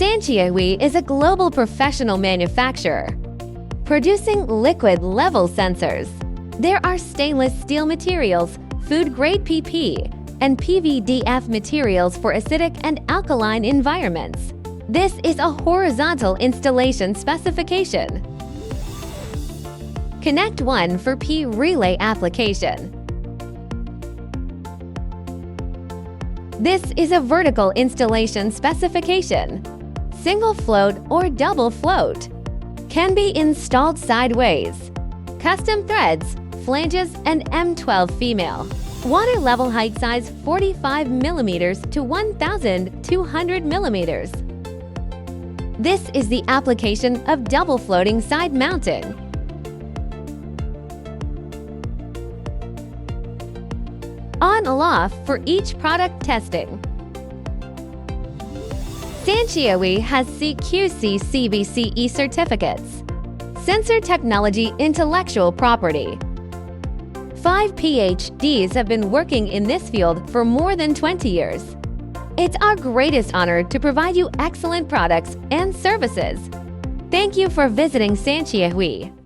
SANQIAOHUI is a global professional manufacturer, producing liquid-level sensors. There are stainless steel materials, food-grade PP, and PVDF materials for acidic and alkaline environments. This is a horizontal installation specification. Connect 1 for P relay application. This is a vertical installation specification. Single float or double float. Can be installed sideways. Custom threads, flanges, and M12 female. Water level height size 45 mm to 1,200 mm. This is the application of double floating side mounting. On/off for each product testing. SANQIAOHUI has CQC CBCE certificates. Sensor Technology Intellectual Property. 5 PhDs have been working in this field for more than 20 years. It's our greatest honor to provide you excellent products and services. Thank you for visiting SANQIAOHUI.